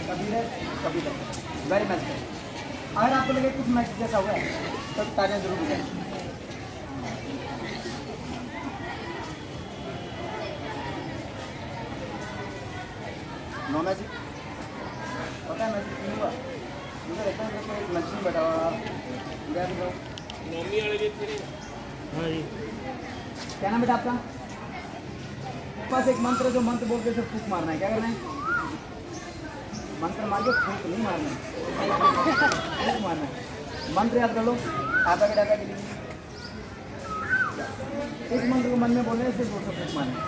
Kabir Kabir very much. अगर आपको लगे कुछ मैच जैसा हुआ है तो तालियां जरूर बजाएं। नो मैजिक पता है मैजिक क्यों हुआ? मुझे लगता है कि एक लक्ष्मी बैठा हुआ इधर भी नौमी वाले भी थे। हाँ जी। क्या नाम बेटा आपका? बस एक मंत्र जो मंत्र बोल के फूक मारना है। क्या करना है? मंत्र मार के फूक नहीं मारना है, फूक मारना है। मंत्र याद कर लो। आपा के डाका के लिए इस मंत्र को मन में बोलने से जोर से फूक मारना है।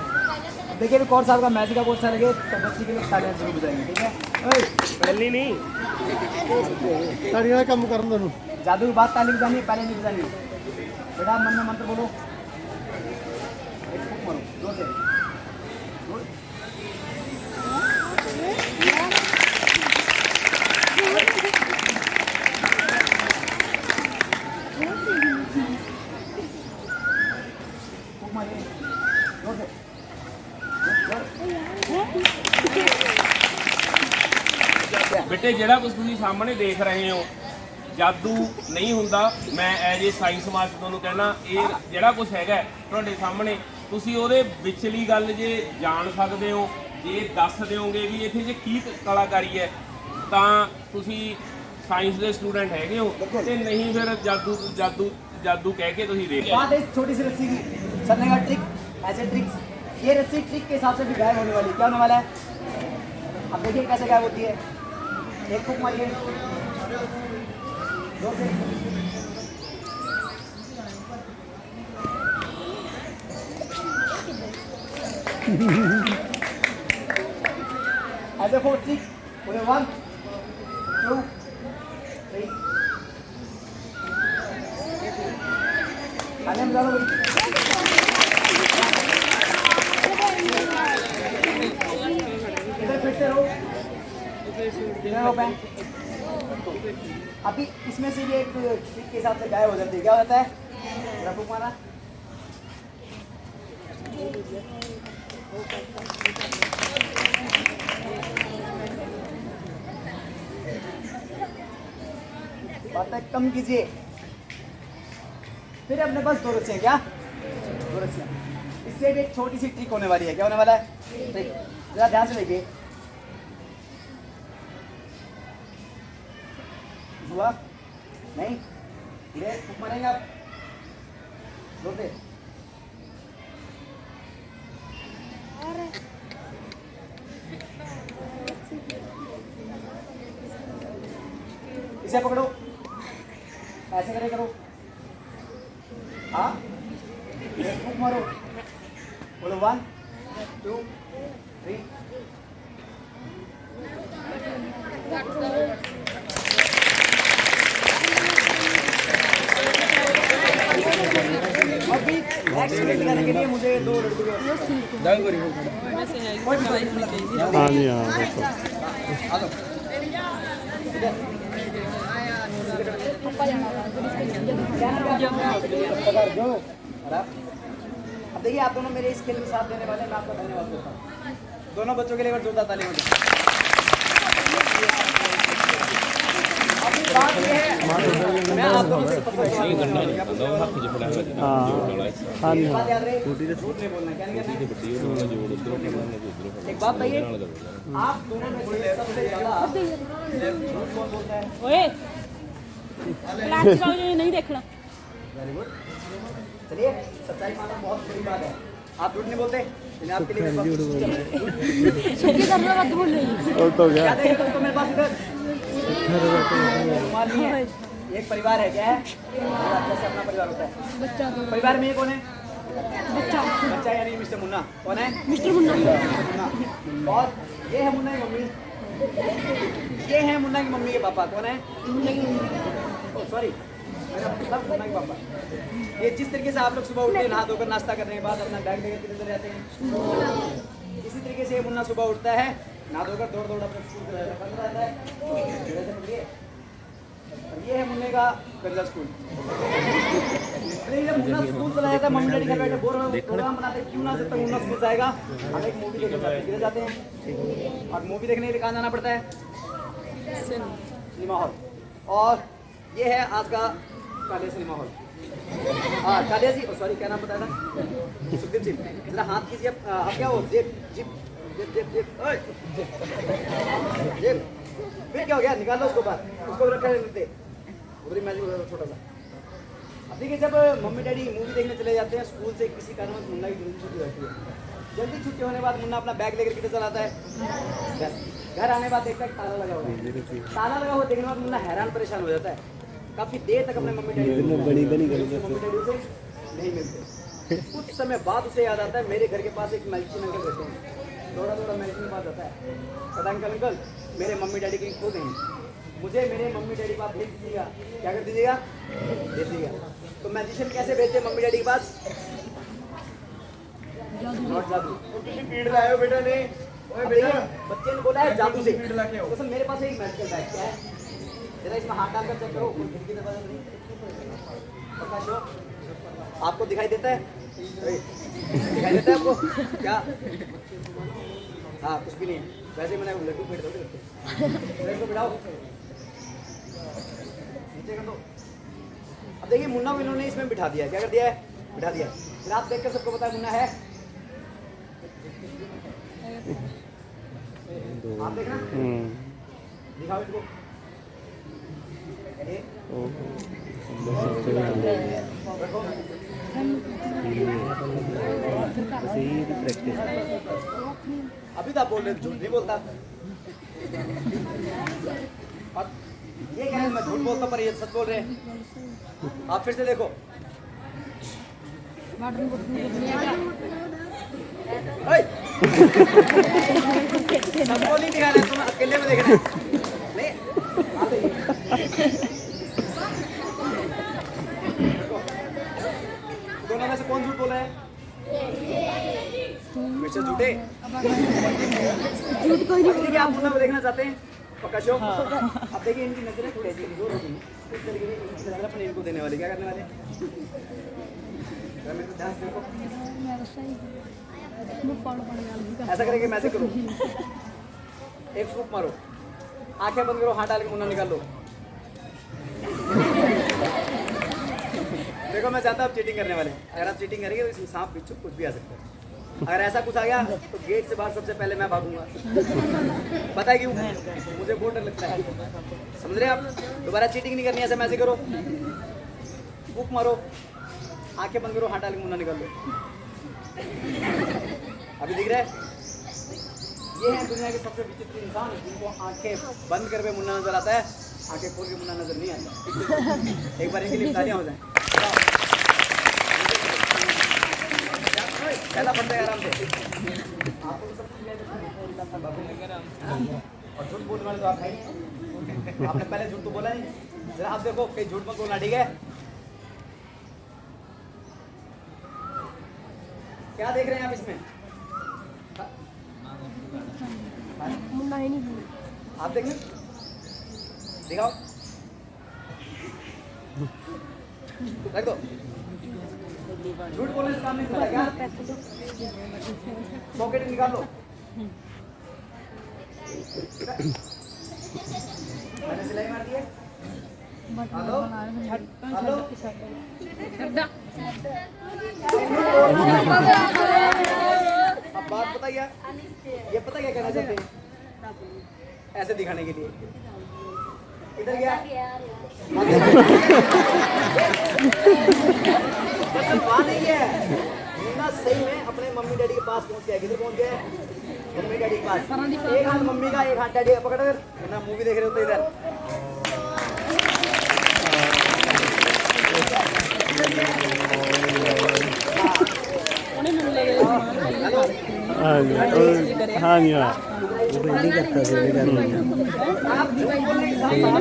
देखिए भी कौर साहब का मैजिक का बहुत अच्छा लगे तो बच्ची के लिए तालियां जरूर बजाएंगे। ठीक है? पहली नहीं तालियां कम कर दो। जादू की बात ताली बजानी है, पहले नहीं बजानी। बेटा मन में मंत्र बोलो, एक फूक मारो जोर से। फूक मारिए जोर से। बेटे ਜਿਹੜਾ ਕੁਝ ਤੁਸੀਂ ਸਾਹਮਣੇ ਦੇਖ ਰਹੇ ਹੋ ਜਾਦੂ ਨਹੀਂ ਹੁੰਦਾ। ਮੈਂ ਐਜ ਏ ਸਾਇੰਸ ਮਾਸਟਰ ਤੁਹਾਨੂੰ ਕਹਿਣਾ ਇਹ ਜਿਹੜਾ ਕੁਝ ਹੈਗਾ ਤੁਹਾਡੇ ਸਾਹਮਣੇ ਤੁਸੀਂ ਉਹਦੇ ਵਿਚਲੀ ਗੱਲ ਜੇ ਜਾਣ ਸਕਦੇ ਹੋ, ਜੇ ਦੱਸ ਦਿਓਗੇ ਵੀ ਇੱਥੇ ਜੇ ਕੀ ਕਲਾਕਾਰੀ ਹੈ ਤਾਂ ਤੁਸੀਂ ਸਾਇੰਸ ਦੇ ਸਟੂਡੈਂਟ ਹੈਗੇ ਹੋ ਤੇ नहीं फिर जादू जादू जादू कह के ਤੁਸੀਂ देख बात है छोटी सी रस्सी की चलने का ट्रिक। ऐसे ट्रिक्स ये रस्सी ट्रिक के हिसाब से भी गायब होने वाली। क्या होने वाला है अब देखिए कैसे गायब होती है। एक फूक मारिए जोर से। ऐसे फोर ट्रिक बोले 1 2 3 आने में ज़्यादा बोली। इधर फिर से रहो, इधर हो पाए। अभी इसमें से भी एक ट्रिक के हिसाब से गायब हो जाती है। क्या हो जाता है? रफू मारा बातें कम कीजिए। फिर अपने पास 2 रस्सियाँ। क्या 2 रस्सियाँ? इससे भी एक छोटी सी ट्रिक होने वाली है। क्या होने वाला है? ट्रिक जरा ध्यान से देखिए। हुआ नहीं धीरे फूक मारेंगे आप जोर से। इसे पकड़ो, ऐसे करे करो। हाँ फूक मारो बोलो 1 2 3 अभी नेक्स्ट मीट करने के लिए मुझे 2 लड़कों हाँ जी हाँ अब देखिए आप दोनों मेरे इस खेल में साथ देने वाले हैं। मैं आपका धन्यवाद करता हूँ। दोनों बच्चों के लिए जोरदार ताली हो जाए। अभी बात ये है मैं आप दोनों से बात याद रहे झूठ नहीं बोलना। क्या नहीं करना? एक बात बताइए आप दोनों में से सबसे ज्यादा झूठ कौन बोलता है? ओए प्लास्टिक वाले नहीं देखना। Very good. चलिए सच्चाई माना बहुत बड़ी बात है। आप झूठ नहीं बोलते। आपके लिए मेरे पास मत बोल रही तो क्या क्या देगा दोस्तों मेरे पास इधर रुमाल नहीं है। एक परिवार है। क्या है? जैसे अपना परिवार होता है। बच्चा परिवार में ये कौन है? बच्चा बच्चा यानी मिस्टर मुन्ना। कौन है? मिस्टर मुन्ना। मुन्ना। और ये है मुन्ना की मम्मी। ये है मुन्ना की मम्मी के पापा। कौन है? मुन्ना की मम्मी। सॉरी मेरा मतलब मुन्ना के पापा। ये जिस तरीके से आप लोग सुबह उठते हैं, नहा धोकर नाश्ता करने के बाद अपना बैग लेकर किधर जाते हैं, इसी तरीके से मुन्ना सुबह उठता है, नहा धोकर दौड़ दौड़ अपने स्कूल जाता है। ये है मुन्ने का गंजा स्कूल। जब मुन्ना स्कूल चला जाता है, मम्मी डैडी घर बैठे बोर हो प्रोग्राम बनाते क्यों ना जब तक मुन्ना स्कूल जाएगा हम एक मूवी देखने जाते हैं। और मूवी देखने के लिए कहाँ जाना पड़ता है? Cinema hall. और ये है आज का कालिया सिनेमा हॉल। हाँ कालिया जी, सॉरी क्या नाम बताया था? सुखदीप जी, जरा हाथ कीजिए। आप क्या हो? जेब जिप जिप जिप जिप ओए जिप। फिर क्या हो गया? निकाल लो उसको बाहर, उसको रखा रहते उधर ही मैजिक छोटा सा। अब देखिए, जब मम्मी डैडी मूवी देखने चले जाते हैं स्कूल से, किसी कारणवश मुन्ना की जल्दी छुट्टी होती है। जल्दी छुट्टी होने के बाद मुन्ना अपना बैग लेकर किधर चला आता है? घर आने के बाद देखता है ताला लगा हुआ है। ताला लगा हुआ देखने के बाद मुन्ना हैरान परेशान हो जाता है। काफी देर तक अपने मम्मी डैडी से नहीं मिलते। कुछ समय बाद उसे याद आता है, मेरे घर के पास एक मैजिशियन अंकल रहते हैं। थोड़ा थोड़ा मैजिशियन के पास जाता है, पता अंकल मेरे मम्मी डैडी कहीं खो गए, मुझे मेरे मम्मी डैडी के पास भेज दीजिएगा। क्या कर दीजिएगा? भेज दीजिएगा। तो मैजिशियन कैसे भेजते हैं मम्मी डैडी के पास? नॉट जादू। पीड़ लायो बेटा ने। ओए बेटा, बच्चे ने बोला है जादू से। तो सर मेरे पास एक मैजिकल बैग क्या है, जरा इसमें हाथ डालकर चेक करो। खिड़की दरवाजा नहीं प्रकाश हो, आपको दिखाई देता है? दिखाई देता है आपको क्या? हाँ कुछ भी नहीं है। वैसे मैंने लड्डू पेट दो इसको बिठाओ, नीचे कर दो। अब देखिए मुन्ना को इन्होंने इसमें बिठा दिया। क्या कर दिया है? बिठा दिया। फिर आप देखकर सबको पता है मुन्ना है। आप देखना, दिखाओ इसको। रखो। अभी तो आप बोल रहे झूठ नहीं बोलता। और ये क्या है, मैं झूठ बोलता पर ये सच बोल रहे हैं। आप फिर से देखो। सबको नहीं दिखाना है, तुम अकेले में देखना है। नहीं आप देखिए। दोनों में से कौन झूठ बोल रहा है? हमेशा झूठे। झूठ कोई नहीं अब देखिए, आप मुन्ना को देखना चाहते हैं पक्का शो। अब देखिए इनकी नजरें थोड़ी ऐसी जोर होती हैं, इस तरीके से इनकी नजर अपने इनको देने वाली। क्या करने वाले? मेरे को ध्यान से देखो। ऐसा करेंगे, मैं ऐसे करूँ, एक फूंक मारो, आंखें बंद करो, हाथ डाल के मुन्ना निकाल लो। देखो मैं चाहता हूँ आप चीटिंग करने वाले। अगर आप चीटिंग करेंगे तो इसमें सांप बिच्छू कुछ भी आ सकता है। अगर ऐसा कुछ आ गया तो गेट से बाहर सबसे पहले मैं भागूंगा। पता है क्यों? मुझे बहुत डर लगता है। समझ रहे हैं आप? दोबारा चीटिंग नहीं करनी है। ऐसे मैसे करो, फूंक मारो, आंखें बंद करो, हाथ डाल के मुन्ना निकाल लो। अभी दिख रहा है? ये है दुनिया के सबसे विचित्र इंसान जिनको आंखें बंद कर मुन्ना नजर आता है, आंखें खोल के मुन्ना नजर नहीं आता। एक बार इनके लिए तालियां हो जाएं। पहला बंदा है आराम से। आपको तो सब कुछ और झूठ बोलने वाले तो आप है। आपने पहले झूठ तो बोला नहीं। जरा आप देखो, कहीं झूठ मत बोलना, ठीक है? क्या देख रहे हैं आप इसमें? मुन्ना है नहीं। आप देखें, दिखाओ, रख दो। झूठ बोलने से काम नहीं चला क्या? पॉकेट निकाल लो। मैंने सिलाई मार दी है। हेलो हेलो, अब बात पता क्या? ये पता क्या कहना चाहते हैं? ऐसे दिखाने के लिए इधर गया। बात नहीं है, मुन्ना सही में अपने मम्मी डैडी के पास पहुंच गया। किधर पहुंच गया? मम्मी डैडी के पास। एक हाथ मम्मी का, एक हाथ डैडी का पकड़ कर मुन्ना मूवी देख रहे होते इधर। हाँ जी हाँ।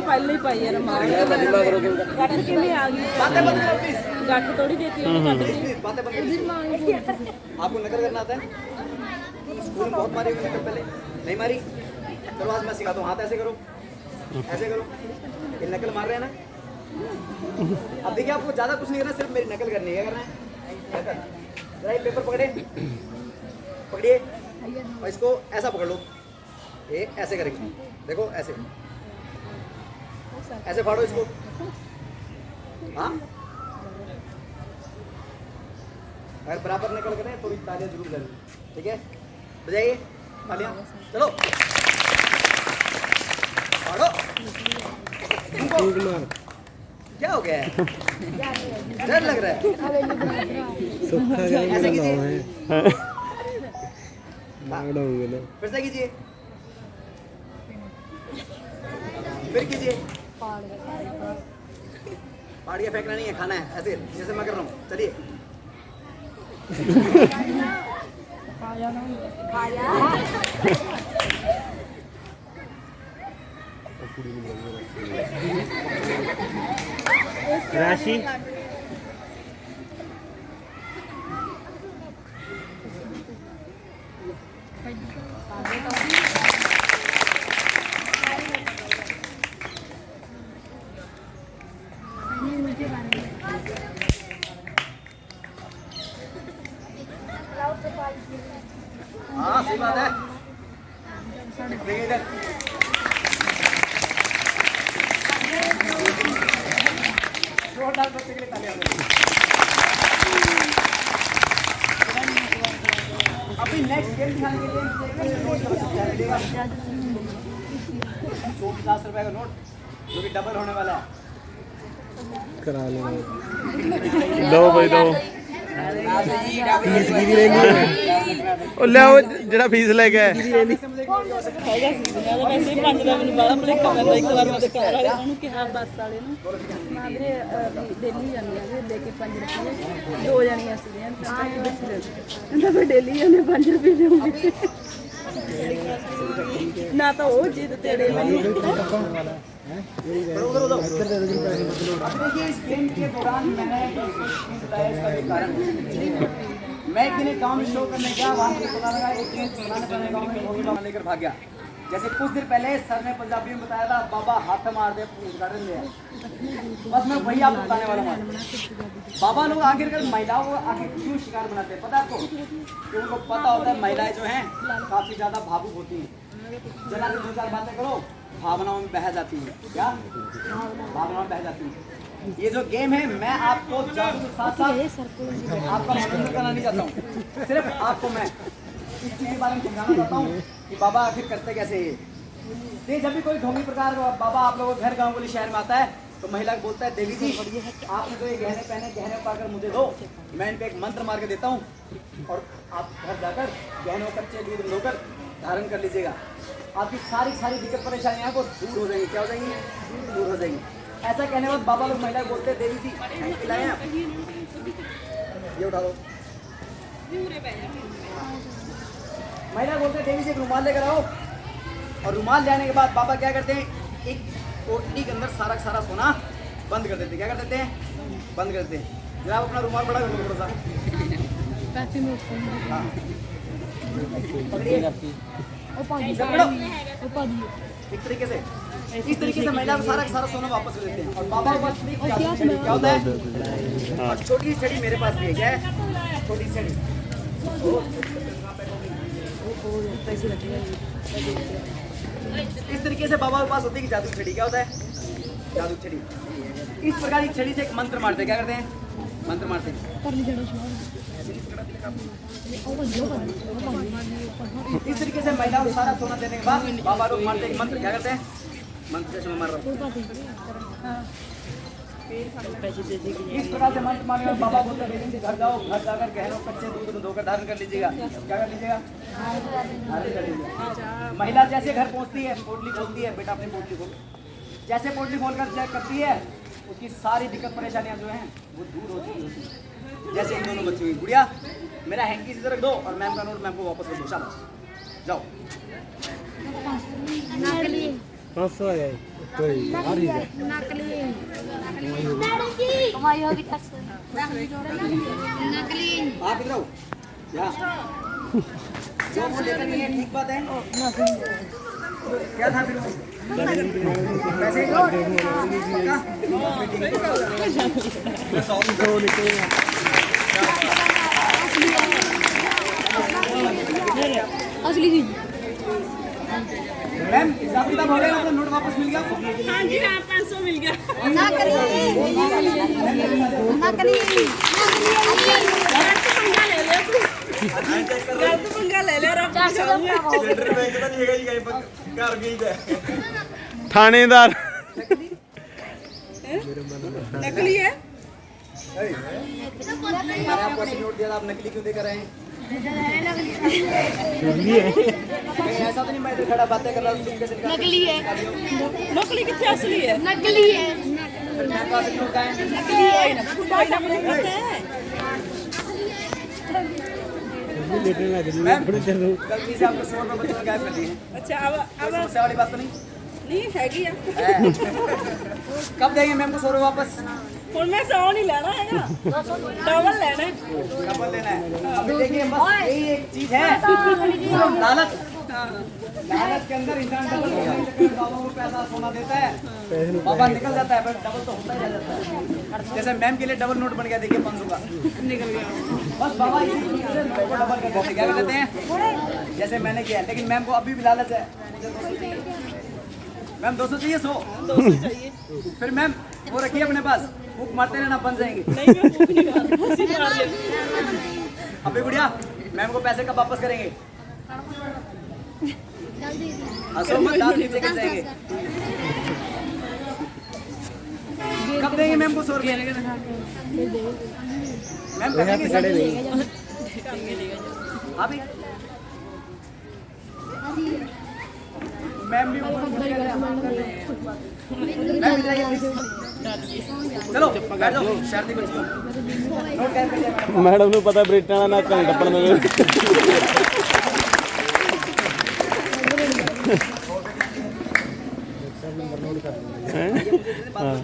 पहले ही पाई यार मार गट के लिए आ गई। गट थोड़ी देती है। आपको नकल करना आता है? स्कूल में बहुत मारी होगी नकल पहले, नहीं मारी? चलो आज मैं सिखाता हूँ। हाथ ऐसे करो, ऐसे करो। ये नकल मार रहे हैं ना? अब देखिए, आपको ज़्यादा कुछ नहीं करना, सिर्फ मेरी नकल करनी है। क्या करना है? जरा ये पेपर पकड़े, पकड़िए और इसको ऐसा पकड़ लो। ये ऐसे करेंगे, देखो ऐसे। ऐसे फाड़ो इसको। हाँ अगर बराबर निकल कर थोड़ी तालियां जरूर करें, ठीक है? बजाइए तालियां, चलो फाड़ो। क्या हो गया है? डर लग रहा है? ऐसे कीजिए, फिर से कीजिए, फिर कीजिए। पाड़िया फेंकना नहीं है, खाना है, ऐसे जैसे मैं कर रहा हूँ। चलिए राशि हाँ सही बात है। देखिए इधर जोरदार बच्चे के लिए तालियां बजाइए। अभी नेक्स्ट गेम दिखाने के लिए ₹150 का नोट जो कि डबल होने वाला है। करा लो दो भाई दो ਉਹ ਲਿਆਓ ਜਿਹੜਾ ਫੀਸ ਲੈ ਕੇ ਆਇਆ ਹੈਗਾ ਸੀ ਮੈਂ ਤਾਂ ਵੈਸੇ ਹੀ 5 ਦਾ ਮੈਨੂੰ ਬਾਹਲਾ ਭਲੇਖਾ ਪੈਂਦਾ ਇੱਕ ਵਾਰ ਮੈਂ ਦੁਕਾਨ ਵਾਲੇ ਉਹਨੂੰ ਕਿਹਾ ਬੱਸ ਵਾਲੇ ਨੂੰ ਮੈਂ ਵੀਰੇ ਡੇਲੀ ਜਾਂਦੀ ਆ ਲੈ ਕੇ 5 ਰੁਪਏ ਦੋ ਜਣੀਆਂ ਸੀਗੀਆਂ ਤਾਂ ਵਿੱਚ ਲੈ ਕਹਿੰਦਾ ਮੈਂ ਡੇਲੀ ਜਾਂਦੇ 5 ਰੁਪਏ ਦੇਵਾਂਗੀ ਨਾ ਤਾਂ ਉਹ ਜਿੱਦ ਤੇੜੇ ਵਾਲੀ देखिए इस गेम के दौरान मैंने बताया इसका भी कारण। मैं एक दिन एक गाँव में शो करने गया, वहाँ से पता लगा एक दिन पुराने गाँव में गाँव लेकर भाग गया। जैसे कुछ दिन पहले सर ने पंजाबी में बताया था बाबा हाथ मार दे उद्घाटन लिया, बस मैं वही आपको बताने वाला हूँ। बाबा लोग आखिरकार महिलाओं को आखिर क्यों शिकार बनाते हैं पता है आपको? कि उनको पता होता है महिलाएं जो हैं काफ़ी ज़्यादा भावुक होती हैं, जरा से 2-4 बातें करो भावनाओं में बह जाती है। क्या भावनाओं में बह जाती है? ये जो गेम है मैं आपको जादू के साथ साथ आपका मनोरंजन करना नहीं चाहता हूँ, सिर्फ आपको मैं इस चीज़ के बारे में समझाना चाहता हूँ कि बाबा आखिर करते कैसे है। ये जब भी कोई ढोंगी प्रकार का बाबा आप लोगों के घर गाँव वाली शहर में आता है तो महिला को बोलता है देवी जी आपने तो ये गहने पहने, गहने पाकर मुझे दो, मैं इन पे एक मंत्र मार के देता हूँ और आप घर जाकर गहनों कच्चे दूध धोकर धारण कर लीजिएगा। आपकी सारी दिक्कत परेशानियाँ को दूर हो जाएंगी। क्या हो जाएंगी? दूर हो जाएंगी। ऐसा कहने के बाद बाबा लोग महिला बोलते हैं देवी जी खिलाए हैं आप, ये उठा लो। महिला बोलते हैं देवी जी एक रुमाल लेकर आओ, और रुमाल लाने के बाद बाबा क्या करते हैं एक पोटली के अंदर सारा सोना बंद कर देते हैं। क्या कर देते हैं? बंद कर देते हैं। जरा आप अपना रुमाल बड़ा कर लो थोड़ा सा। हाँ पकड़िए एक तरीके से, इस तरीके से महिला को सारा सोना वापस कर देते हैं। और बाबा के पास क्या होता है? और छोटी सी छड़ी मेरे पास भी है। क्या है? छोटी सी छड़ी। इस तरीके से बाबा के पास होती है कि जादू छड़ी। क्या होता है? जादू छड़ी। इस प्रकार की छड़ी से एक मंत्र मारते हैं। क्या करते हैं? मंत्र मारते हैं। इस तरीके से महिला को सारा सोना देने के बाद बाबा लोग मारते हैं मंत्र। क्या करते हैं? मंत्र से मैं मार रहा हूँ। इस प्रकार से मंत्र मारने में बाबा बोलते हैं घर जाओ, घर जाकर गहनों कच्चे दूध धोकर धारण कर लीजिएगा। क्या कर लीजिएगा? धारण कर लीजिएगा। महिला जैसे घर पहुँचती है पोटली खोलती है, बेटा अपनी पोटली खोल, जैसे पोटली खोलकर चेक करती है उसकी सारी दिक्कत परेशानियाँ जो हैं वो दूर होती है। जैसे इन दोनों बच्चों की गुड़िया मेरा हैंकी इधर रख दो और मैम का नोट मैम को वापस कर दो। शाबाश जाओ। 500 आ गए कोई कमाई होगी टैक्स नकली आप इधर आओ। यहाँ जो वो लेकर नहीं है ठीक बात है। क्या था फिर पैसे असली चीज मैम हिसाब किताब हो गया ना, तो नोट वापस मिल गया आपको? हाँ जी हाँ 500 मिल गया। नकली गलत पंगा ले लिया रब थानेदार नकली है। मैंने आपको ऐसे नोट दिया था, आप नकली क्यों देकर रहे हैं? कहीं ऐसा तो नहीं मैं इधर खड़ा बातें कर रहा हूँ, तुम कैसे निकाल- नकली है, नकली कितने असली है? नकली है, फिर मैं पास नोट का है। नकली है। कोई ना मुझे पता है। मैम गलती से आपको 100 रुपये बच्चों ने गायब कर दिए हैं। अच्छा अब समस्या वाली बात तो नहीं नहीं हैगी है। है। कब देंगे मैम को 100 रुपये वापस? ਹੁਣ मैं 100 नहीं लेना है, डबल लेना है। डबल लेना है। अभी देखिए बस यही एक चीज है, सिर्फ लालच। लालच के अंदर इंसान डबल करने के चक्कर में बाबा को पैसा सोना देता है, बाबा निकल जाता है, पर डबल तो होता ही रह जाता है। जैसे मैम के लिए डबल नोट बन गया, देखिए 500 का निकल गया। बस बाबा ये को डबल कर देते, क्या कर देते हैं जैसे मैंने किया। लेकिन मैम को अभी भी लालच है, मैम 200 चाहिए 100 200 चाहिए। फिर मैम वो रखिए अपने पास, फूक मारते रहना, बन जाएंगे। नहीं मैं भूख नहीं मार उसी मार लेती। अभी गुड़िया मैम को पैसे कब वापस करेंगे? हंसो मत, दांत नीचे गिर जाएंगे। कब देंगे मैम को 100 रुपये? मैम करेंगे सर? हाँ भी मैम भी मैम इधर आइए प्लीज। चलो बैठ जाओ, शरारती बच्ची हो। नोट गायब कर दिया मैडम। ਮੈਡਮ ਨੂੰ ਪਤਾ ਬਰੇਟਾਂ ਵਾਲਾ ਨਾ ਘੰਟ ਟੱਪਣ ਦੇ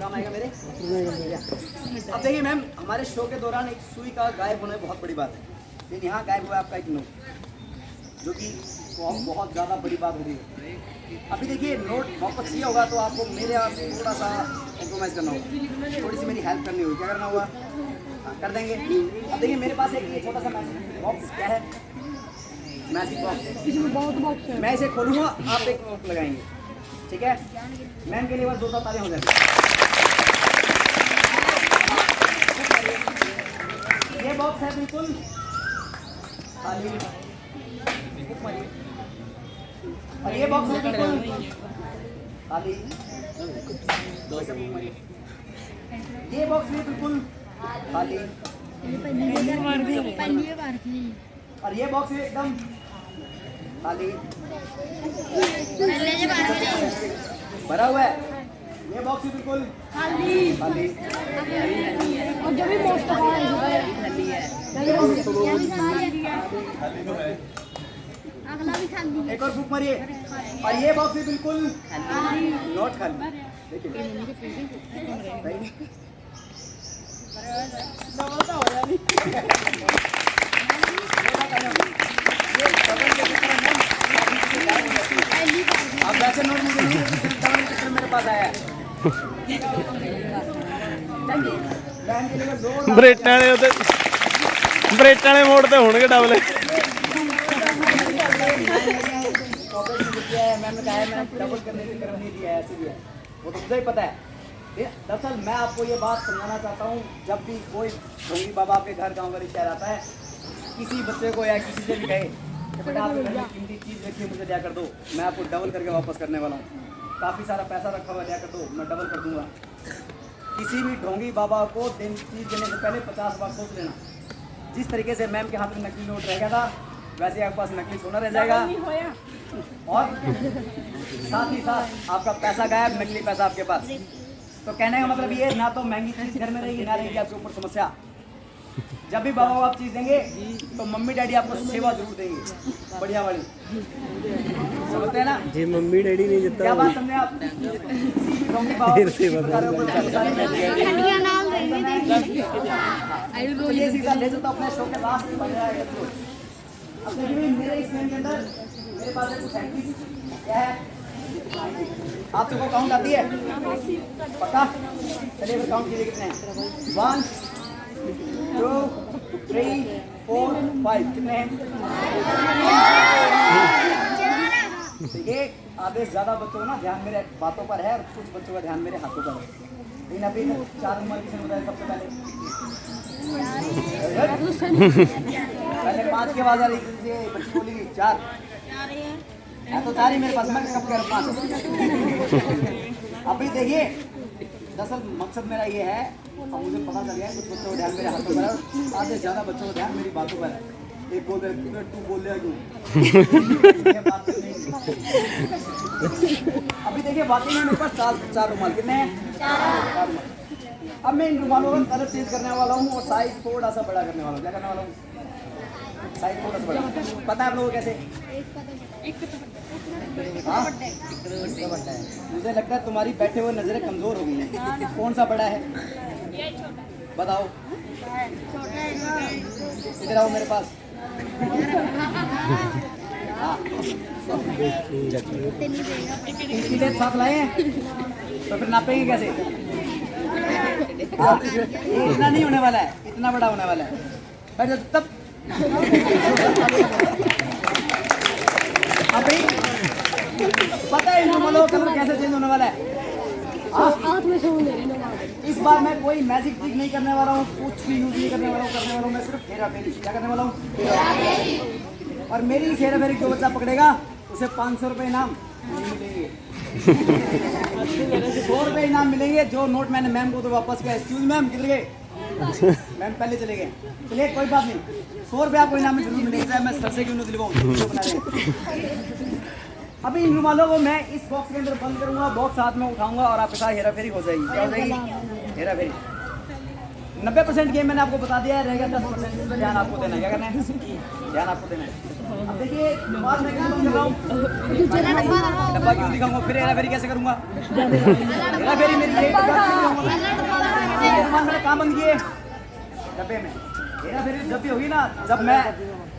काम आएगा मेरे। अब देखिए मैम, हमारे शो के दौरान एक सुई का गायब होना बहुत बड़ी बात है, लेकिन यहाँ गायब हुआ आपका एक नोट, जो कि बहुत ज़्यादा बड़ी बात हो रही है। अभी देखिए नोट वापस किया होगा तो आपको मेरे आपसे थोड़ा सा कॉम्प्रोमाइज़ करना होगा, थोड़ी सी मेरी हेल्प करनी होगी। क्या करना होगा? कर देंगे। अब देखिए मेरे पास एक ये छोटा सा मैजिक बॉक्स, क्या है? Magic box. मैं इसे खोलूँगा, आप एक नोट लगाएंगे, ठीक है? मैम के लिए बस 2 तालियां हो जाएंगी। ये बॉक्स है बिल्कुल खाली, और ये बॉक्स है बिल्कुल खाली। ये बॉक्स भी बिल्कुल खाली, और ये बॉक्स भी एकदम खाली, भरा हुआ है। ये बॉक्स भी बिल्कुल खाली। और जो भी मोस्ट अगला भी खाली है। एक और फूक मारिए, और ये बॉक्स भी बिल्कुल नोट खाली। देखिए अब वैसे नोट मुझे नहीं, सिर्फ डबल के चक्कर में मेरे पास आया है। मैम के लिए जोर ਬਰੇਟਾਂ ਵਾਲੇ ਉਹਦੇ ਬਰੇਟਾਂ ਵਾਲੇ ਮੋੜ ਤੇ ਹੋਣਗੇ ਡਬਲ पॉकेट में दिया है, मैम ने कहा है मैंने डबल करने की तरफ नहीं दिया है, ऐसे भी है, वो तो मुझे ही पता है। दरअसल मैं आपको ये बात समझाना चाहता हूँ, जब भी कोई ढोंगी बाबा आपके घर गाँव का रिश्तेदार आता है, किसी बच्चे को या किसी से भी कहे कि बेटा आपके घर में कीमती चीज़ रखी है, मुझे दिया कर दो, मैं आपको डबल करके वापस करने वाला हूँ। काफ़ी सारा पैसा रखा हुआ, दिया कर दो, मैं डबल कर दूँगा। किसी भी ढोंगी बाबा को चीज़ देने से पहले 50 बार सोच लेना। जिस तरीके से मैम के हाथ में नकली नोट रह गया था, वैसे आपके पास नकली सोना रह जाएगा, और साथ ही साथ आपका पैसा गायब, नकली पैसा आपके पास। तो कहने का मतलब ये, ना तो महंगी चीज़ घर में रहेगी, ना रहेगी आपके ऊपर समस्या। जब भी बाबा को आप चीज़ देंगे तो मम्मी डैडी आपको सेवा जरूर देंगे, बढ़िया वाली, समझते हैं ना ਜੇ ਮੰਮੀ ਡੈਡੀ ਨਹੀਂ ਦਿੱਤਾ क्या बात समझे आप? ढोंगी बाबा को किसी प्रकार का कोई सारे पैसे देंगे। ठंडिया नाम देंगे तो ये सीधा ले जाता अपने शो के लास्ट में बन जाएगा तो। अब देखिए मेरे इस गेम के अंदर मेरे पास है कुछ एंट्रीज, क्या है? आप सबको काउंट आती है? पक्का? चलिए फिर काउंट कीजिए कितने हैं? 1 2 3 4 5 कितने हैं? देखिए आधे से ज्यादा बच्चों का ना ध्यान मेरे बातों पर है और कुछ बच्चों का ध्यान मेरे हाथों पर है। लेकिन अभी 4 उम्र किसने बताया सबसे पहले? पहले 5 के बाद आ रही थी बच्ची बोलेगी 4 है तो 4 ही मेरे पास, मैं कब कह रहा हूँ 5। अभी देखिए दरअसल मकसद मेरा ये है, और मुझे पता चल गया है कुछ बच्चों का ध्यान मेरे हाथों पर है और आधे से ज्यादा बच्चों का ध्यान मेरी बातों पर है। एक बोल रहे तू बोल रहा क्यों? ये बात नहीं। अभी देखिए वाकई में मेरे पास 4 रुमाल कितने हैं? 4 रुमाल। अब मैं इन रुमालों का कलर चेंज करने वाला हूँ और साइज थोड़ा सा बड़ा करने वाला हूँ। क्या करने वाला हूँ? साइज थोड़ा सा बड़ा। पता है आप लोगों को कैसे? हाँ? मुझे लगता है तुम्हारी बैठे हुए नजरें कमजोर हो गई हैं। कौन सा बड़ा है बताओ? इधर आओ मेरे पास। हाँ। इंचीटेप साथ लाए हैं तो फिर नापेंगे कैसे? हाँ, ये इतना नहीं होने वाला है, इतना बड़ा होने वाला है। बैठ जाओ तब। अभी पता है इन रुमालों का कलर कैसे चेंज होने वाला है? इस बार मैं कोई मैजिक ट्रिक नहीं करने वाला हूँ, कुछ भी यूज नहीं करने वाला हूँ, मैं सिर्फ हेरा फेरी। क्या करने वाला हूँ? और मेरी इस हेरा फेरी जो बच्चा पकड़ेगा उसे 500 रुपये इनाम मिलेंगे। 100 रुपये इनाम मिलेंगे। जो नोट मैंने मैम को तो वापस किया। एक्सक्यूज मैम किधर गए? मैम पहले चले गए। चलिए कोई बात नहीं, 100 रुपये आपको इनाम में जरूर मिलेंगे, चाहे मैं सर से क्यों नहीं दिलवाऊँ। अभी इन रुमालों को मैं इस बॉक्स के अंदर बंद करूंगा, बॉक्स हाथ में उठाऊंगा और आपके साथ हेरा फेरी हो जाएगी। क्या हो जाएगी? हेरा फेरी। 90% गेम मैंने आपको बता दिया है, रहेगा 10%। इसमें ध्यान आपको देना है। क्या करना है? ध्यान आपको देना है। अब देखिए बाद में क्या बंद कर रहा हूँ, डब्बा क्यों दिखाऊंगा, फिर हेरा फेरी कैसे करूंगा? हेरा फेरी मेरी ये मैंने कहाँ बंद किए? डब्बे में। हेरा फेरी जब भी होगी ना, जब मैं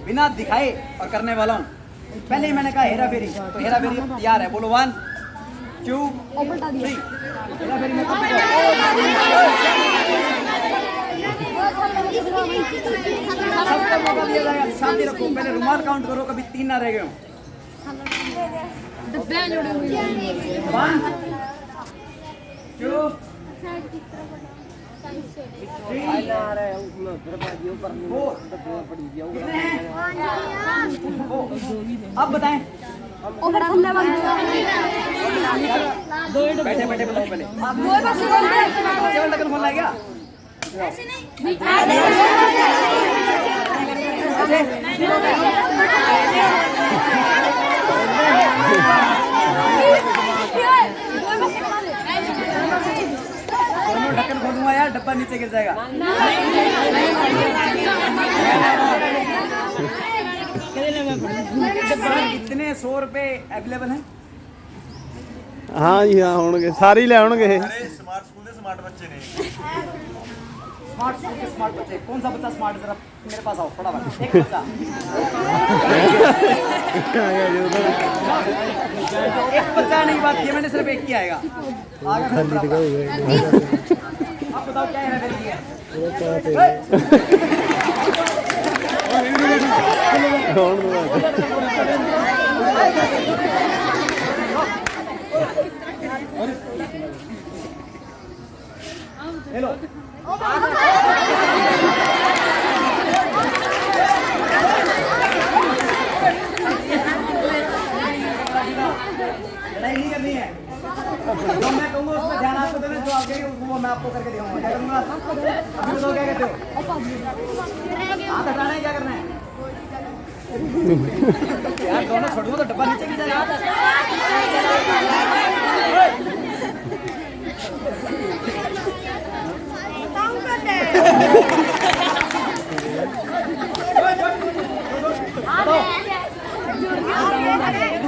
बिना दिखाए और करने वाला हूँ। पहले ही मैंने कहा हेरा फेरी, तो हेरा फेरी तैयार है। बोलो 1 2 3। हेरा फेरी में सबको मौका दिया जाएगा। शांति रखो, पहले रुमाल काउंट करो, कभी 3 ना रह गए हो। 1 2 अब बताएं। बैठे बैठे बताओ पहले। केवल ढक्कन खोलना है क्या? ऐसे नहीं। दोनों ढक्कन खोलूंगा यार, डब्बा नीचे गिर जाएगा। कितने 100 रुपए अवेलेबल हैं? हाँ जी हाँ होंगे, सारे ही ले आउणगे। स्मार्ट स्कूल के स्मार्ट बच्चे ने। स्मार्ट स्कूल के स्मार्ट बच्चे। कौन सा बच्चा स्मार्ट है? जरा मेरे पास आओ फटाफट। एक बच्चा, एक बच्चा नहीं, बात ये मैंने सिर्फ एक ही आएगा। आगे अब बताओ क्या है? हेलो लड़ाई नहीं करनी है। जो मैं कहूँगा उसमें ध्यान आपको देना, जो आप कहेंगे वो मैं आपको करके दिखाऊंगा। क्या करूँगा? अभी बताओ क्या कहते हो? हाथ हटाना है, क्या करना है? यार दोनों छोड़ूंगा तो डब्बा नीचे गिर जाएगा।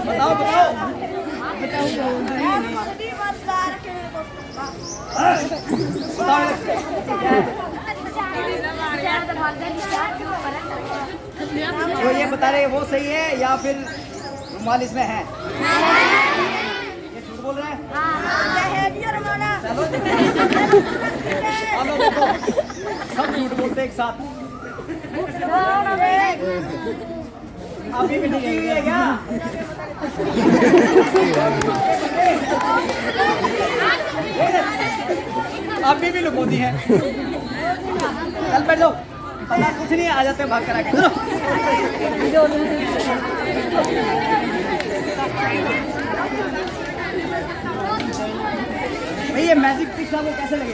बताओ बताओ जो ये बता रहे हैं वो सही है या फिर रुमाल इसमें है? ये झूठ बोल रहे हैं? चलो देखो सब झूठ बोलते एक साथ। अभी भी डूबी हुई है क्या? अभी भी लुकोती है। चल बैठ जाओ, पता कुछ नहीं, आ जाते हैं भाग कर आके। चलो भाई, ये मैजिक ट्रिक्स आपको कैसे लगे?